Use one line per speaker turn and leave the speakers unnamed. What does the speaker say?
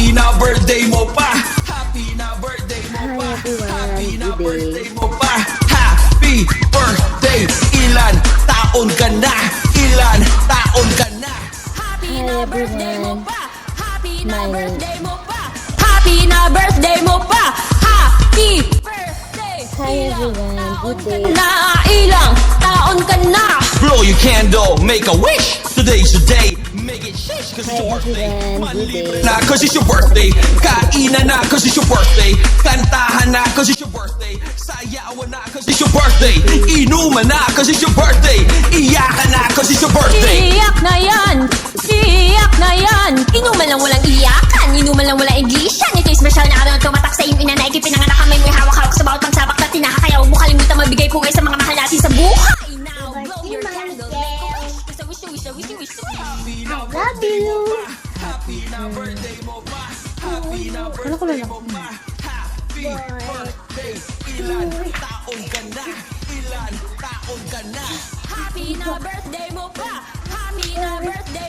Happy na birthday mo pa. Happy na birthday mo pa. Happy na birthday mo pa. Happy birthday. Ilan taon ka na? Ilan taon ka na?
Happy na birthday mo pa. Happy na birthday mo pa. Happy na birthday mo pa. Happy birthday.
Hi everyone, good day.
Na ilang taon ka na?
Blow your candle, make a wish. Today's the day. Make it shish, cause it's
Hi
your birthday.
everyone, good day.
Na, cause it's your birthday. Kainan na, cause it's your birthday. Kantahan na, cause it's your birthday. Sayawan na, cause it's your birthday. Inuman na, cause it's your birthday. Iyakan na, cause it's your birthday.
Iyak na yan! Iyak na yan! Inuman lang walang iyakan, inuman lang walang iglesia. Ito yung special na araw na tumatak sa iyong inanay. Pinanganak kami may hawak-hawak sa bawat pagsabak na tinaka. Kaya huwag mo kalimutan magbigay pugay sa mga mahal natin sa buhay. Now, blow your candle, make a wish. Cause I wish, I wish, I wish, I wish,
Love you.
Happy na birthday mo pa. Happy na birthday mo pa. Happy birthday. Ilan taon ka na? Ilan taon ka na?
Happy na birthday mo pa! Happy na birthday